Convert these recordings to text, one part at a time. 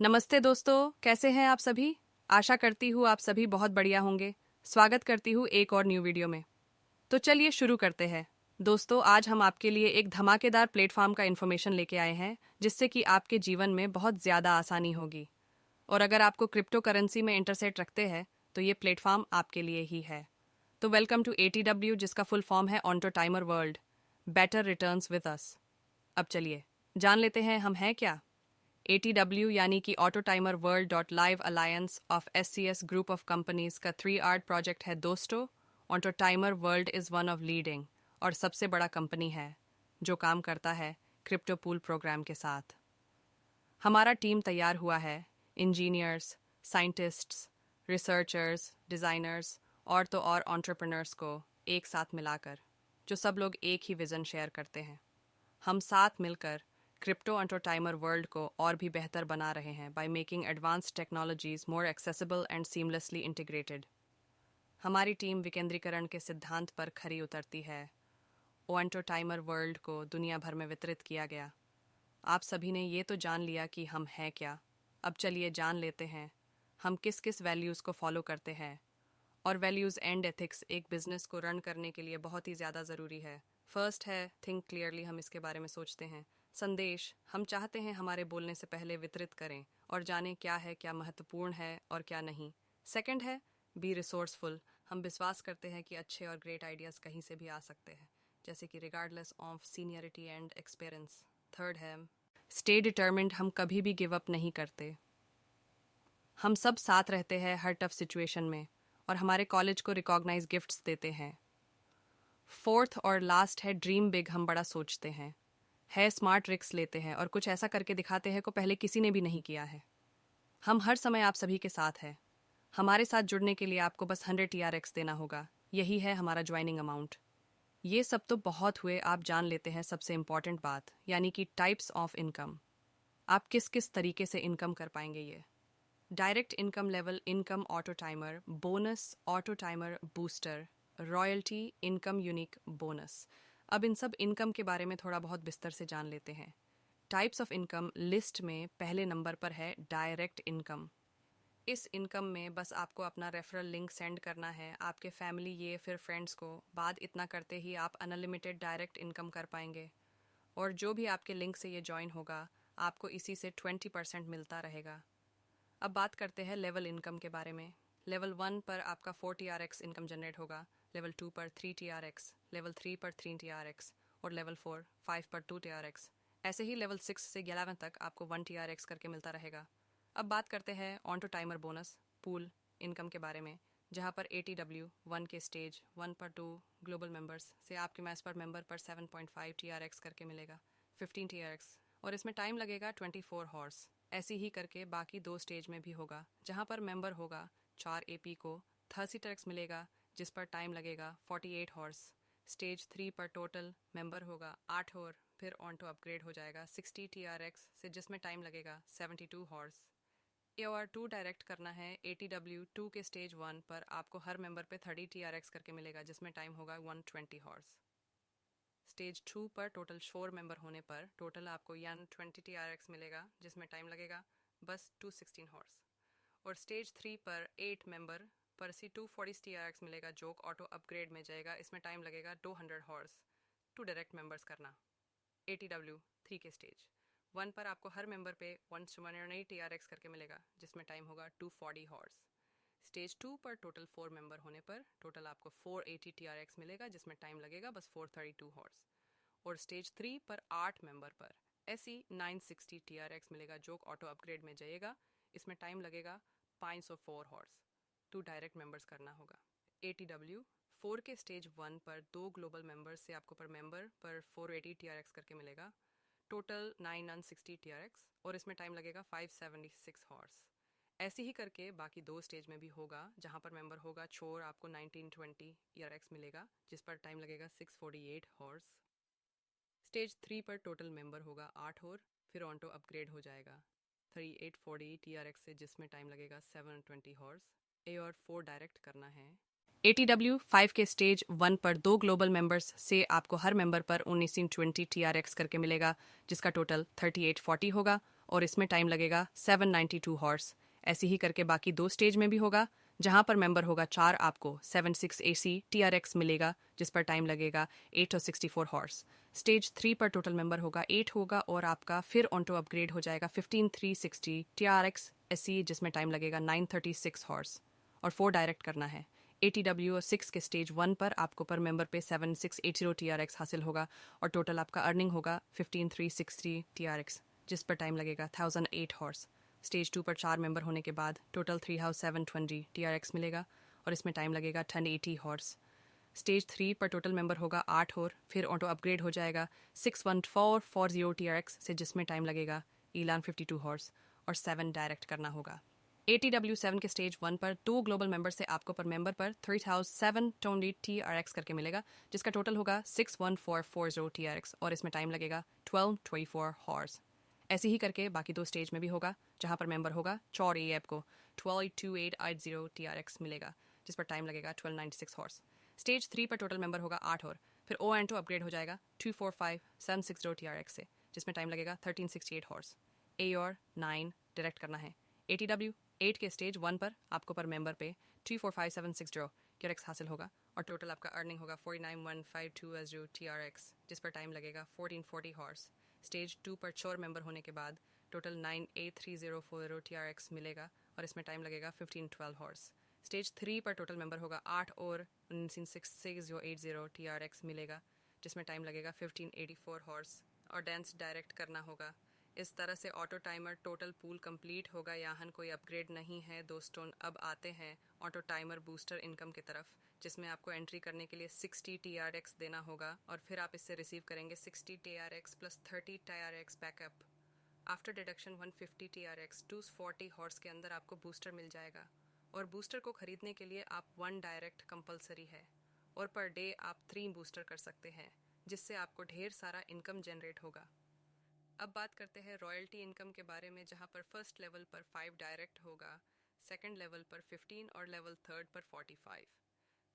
नमस्ते दोस्तों, कैसे हैं आप सभी। आशा करती हूँ आप सभी बहुत बढ़िया होंगे। स्वागत करती हूँ एक और न्यू वीडियो में। तो चलिए शुरू करते हैं। दोस्तों, आज हम आपके लिए एक धमाकेदार प्लेटफॉर्म का इन्फॉर्मेशन लेके आए हैं जिससे कि आपके जीवन में बहुत ज़्यादा आसानी होगी। और अगर आपको क्रिप्टो करेंसी में इंटरेस्ट रखते हैं तो ये प्लेटफॉर्म आपके लिए ही है। तो वेलकम टू ATW, जिसका फुल फॉर्म है onto timer world, better returns with us. अब चलिए जान लेते हैं हम हैं क्या। ATW यानी कि auto timer world dot live alliance of SCS group of companies का 3 आर्ट प्रोजेक्ट है दोस्तों। Auto timer world is one of leading और सबसे बड़ा कंपनी है जो काम करता है क्रिप्टो पूल प्रोग्राम के साथ। हमारा टीम तैयार हुआ है इंजीनियर्स, साइंटिस्ट्स, रिसर्चर्स, डिज़ाइनर्स और तो और एंटरप्रेन्योर्स को एक साथ मिलाकर, जो सब लोग एक ही विज़न शेयर करते हैं। हम साथ मिलकर क्रिप्टो ऑटो टाइमर वर्ल्ड को और भी बेहतर बना रहे हैं by making advanced technologies more accessible and seamlessly integrated. हमारी टीम विकेंद्रीकरण के सिद्धांत पर खरी उतरती है। ऑटो टाइमर वर्ल्ड को दुनिया भर में वितरित किया गया। आप सभी ने ये तो जान लिया कि हम हैं क्या। अब चलिए जान लेते हैं हम किस किस वैल्यूज़ को फॉलो करते हैं। और वैल्यूज़ एंड एथिक्स एक बिजनेस को रन करने के लिए बहुत ही ज़्यादा ज़रूरी है। फर्स्ट है थिंक क्लियरली, हम इसके बारे में सोचते हैं। संदेश हम चाहते हैं हमारे बोलने से पहले वितरित करें और जानें क्या है, क्या महत्वपूर्ण है और क्या नहीं। सेकंड है बी रिसोर्सफुल, हम विश्वास करते हैं कि अच्छे और ग्रेट आइडियाज़ कहीं से भी आ सकते हैं, जैसे कि regardless of seniority and experience. Third है स्टे डिटर्मिन्ड, हम कभी भी गिव अप नहीं करते। हम सब साथ रहते हैं हर टफ सिचुएशन में और हमारे कॉलेज को रिकॉग्नाइज गिफ्ट्स देते हैं। फोर्थ और लास्ट है ड्रीम बिग, हम बड़ा सोचते हैं, है स्मार्ट रिस्क लेते हैं और कुछ ऐसा करके दिखाते हैं को पहले किसी ने भी नहीं किया है। हम हर समय आप सभी के साथ हैं। हमारे साथ जुड़ने के लिए आपको बस 100 TRX देना होगा। यही है हमारा ज्वाइनिंग अमाउंट। ये सब तो बहुत हुए, आप जान लेते हैं सबसे इम्पॉर्टेंट बात, यानी कि टाइप्स ऑफ इनकम। आप किस किस तरीके से इनकम कर पाएंगे। ये direct income, level income, auto timer bonus, auto timer booster, royalty income, unique bonus. अब इन सब इनकम के बारे में थोड़ा बहुत विस्तार से जान लेते हैं। टाइप्स ऑफ इनकम लिस्ट में पहले नंबर पर है डायरेक्ट इनकम। इस इनकम में बस आपको अपना रेफरल लिंक सेंड करना है आपके फैमिली ये फिर फ्रेंड्स को। बाद इतना करते ही आप अनलिमिटेड डायरेक्ट इनकम कर पाएंगे और जो भी आपके लिंक से ये ज्वाइन होगा आपको इसी से 20% मिलता रहेगा। अब बात करते हैं लेवल इनकम के बारे में। लेवल 1 पर आपका 4 TRX इनकम जनरेट होगा, लेवल 2 पर 3 TRX, लेवल 3 पर 3 TRX और लेवल 4 5 पर 2 TRX। ऐसे ही लेवल 6 से 11 तक आपको 1 TRX करके मिलता रहेगा। अब बात करते हैं on two timer bonus pool income के बारे में, जहाँ पर ATW 1 के स्टेज 1 पर 2 ग्लोबल मेंबर्स से आपके मैच पर मेंबर पर 7.5 TRX करके मिलेगा, 15 TRX, और इसमें टाइम लगेगा 24 हॉर्स। ऐसी ही करके बाकी 2 स्टेज में भी होगा, जहाँ पर मेंबर होगा 4 AP को 30 TRX मिलेगा, जिस पर टाइम लगेगा 48 हॉर्स। स्टेज 3 पर टोटल मेंबर होगा 8 और फिर ऑन टू अपग्रेड हो जाएगा 60 TRX से, जिसमें टाइम लगेगा 72 हॉर्स। AOR2 डायरेक्ट करना है ATW 2 के स्टेज 1 पर, आपको हर मेंबर पे 30 TRX करके मिलेगा, जिसमें टाइम होगा 120 हॉर्स। स्टेज 2 पर टोटल 4 मेंबर होने पर टोटल आपको 120 TRX मिलेगा, जिसमें टाइम लगेगा बस 216 हॉर्स। और स्टेज 3 पर 8 मेंबर पर सी 240 TRX मिलेगा, जो ऑटो अपग्रेड में जाएगा। इसमें टाइम लगेगा 200 हॉर्स टू डायरेक्ट मेंबर्स करना। ATW 3 के स्टेज 1 पर आपको हर मेंबर पे 180 TRX करके मिलेगा, जिसमें टाइम होगा 240 हॉर्स। स्टेज 2 पर टोटल 4 मेंबर होने पर टोटल आपको 480 TRX मिलेगा, जिसमें टाइम लगेगा बस 432 हॉर्स। और स्टेज 3 पर 8 मेंबर पर ऐसी 960 TRX मिलेगा, जो ऑटो अपग्रेड में जाएगा। इसमें टाइम लगेगा 504 हॉर्स टू डायरेक्ट मेंबर्स करना होगा। ATW 4 के स्टेज 1 पर 2 ग्लोबल मेंबर्स से आपको पर मेंबर पर 480 TRX करके मिलेगा, टोटल 960 TRX, और इसमें टाइम लगेगा 576 हॉर्स। ऐसे ही करके बाकी 2 स्टेज में भी होगा, जहाँ पर मेंबर होगा छोर आपको 1920 TRX मिलेगा, जिस पर टाइम लगेगा 648 हॉर्स। स्टेज 3 पर टोटल मेंबर होगा 8 और फिर ऑन टू अपग्रेड हो जाएगा 3840 TRX से, जिसमें टाइम लगेगा 720 हॉर्स। AOR4 डायरेक्ट करना है ATW 5 के स्टेज 1 पर 2 ग्लोबल मेंबर्स से आपको हर मेंबर पर 1920 TRX करके मिलेगा, जिसका टोटल 3840 होगा। और इसमें टाइम लगेगा 792 हॉर्स। ऐसे ही करके बाकी 2 स्टेज में भी होगा। जहां पर मेंबर होगा 4 आपको 76 AC TRX मिलेगा जिस पर टाइम लगेगा 8 और 64 हॉर्स। स्टेज 3 पर टोटल मेंबर होगा 8 होगा और आपका फिर ऑन्टो अपग्रेड हो जाएगा 15360 TRX SE जिसमें टाइम लगेगा 936 हॉर्स और 4 डायरेक्ट करना है। ATW और 6 के स्टेज 1 पर आपको पर मेंबर पे 7680 TRX हासिल होगा और टोटल आपका अर्निंग होगा 15360 TRX जिस पर टाइम लगेगा 1008 हॉर्स। स्टेज 2 पर 4 मेंबर होने के बाद टोटल 3720 TRX मिलेगा और इसमें टाइम लगेगा 1080 हॉर्स। स्टेज 3 पर टोटल मेंबर होगा 8 और फिर ऑटो अपग्रेड हो जाएगा 61440 TRX से जिसमें टाइम लगेगा ईलान 52 हॉर्स और 7 डायरेक्ट करना होगा। ATW 7 के स्टेज 1 पर 2 ग्लोबल मेंबर से आपको पर मेंबर पर 3720 TRX करके मिलेगा जिसका टोटल होगा 61440 TRX और इसमें टाइम लगेगा 1224 हॉर्स। ऐसे ही करके बाकी 2 स्टेज में भी होगा जहां पर मेंबर होगा 4 AAP को 122880 TRX मिलेगा जिस पर टाइम लगेगा 1296 हॉर्स। स्टेज 3 पर टोटल मेंबर होगा 8 और फिर ओ एंटो अपग्रेड हो जाएगा 245760 TRX से जिसमें टाइम लगेगा 1368 हॉर्स। ए और 9 डायरेक्ट करना है। ATW 8 के स्टेज 1 पर आपको पर मेंबर पे 245760 TRX हासिल होगा और टोटल आपका अर्निंग होगा 49152 TRX जिस पर टाइम लगेगा 1440 हॉर्स। स्टेज 2 पर 4 मेंबर होने के बाद टोटल 98340 TRX मिलेगा और इसमें टाइम लगेगा 1512 हॉर्स। स्टेज 3 पर टोटल मेंबर होगा 8 और 19680 TRX मिलेगा जिसमें टाइम लगेगा 1584 हॉर्स और डांस डायरेक्ट करना होगा। इस तरह से auto timer total pool complete होगा। यहाँ कोई अपग्रेड नहीं है दोस्तों। अब आते हैं ऑटो टाइमर बूस्टर इनकम की तरफ जिसमें आपको एंट्री करने के लिए 60 TRX देना होगा और फिर आप इससे रिसीव करेंगे 60 TRX plus 30 TRX backup. After deduction 150 TRX 240 horse के अंदर आपको बूस्टर मिल जाएगा और बूस्टर को खरीदने के लिए आप 1 डायरेक्ट कंपलसरी है और पर डे आप 3 बूस्टर कर सकते हैं जिससे आपको ढेर सारा इनकम जनरेट होगा। अब बात करते हैं रॉयल्टी इनकम के बारे में जहां पर फर्स्ट लेवल पर 5 डायरेक्ट होगा, सेकंड लेवल पर 15 और लेवल थर्ड पर 45।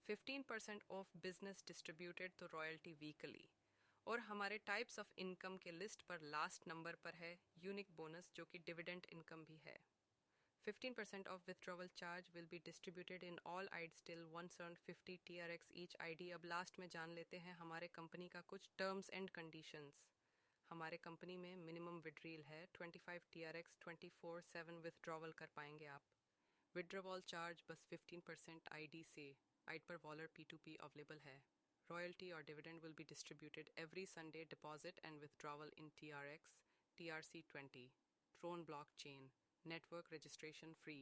15% ऑफ बिजनेस डिस्ट्रीब्यूटेड तो रॉयल्टी वीकली। और हमारे टाइप्स ऑफ इनकम के लिस्ट पर लास्ट नंबर पर है यूनिक बोनस जो कि डिविडेंड इनकम भी है। 15% of withdrawal charge will be distributed in all IDs till 150 TRX each ID। अब लास्ट में जान लेते हैं हमारे कंपनी का कुछ टर्म्स एंड कंडीशंस। हमारे कंपनी में मिनिमम विड्रील है 25 TRX 24/7 विथड्रॉवल कर पाएंगे आप। विड्रॉवल चार्ज बस 15% आईडी से। आइड पर वॉलर P2P अवेलेबल है। रॉयल्टी और dividend will be distributed every Sunday. Deposit and withdrawal in TRX TRC20 Tron blockchain network registration free.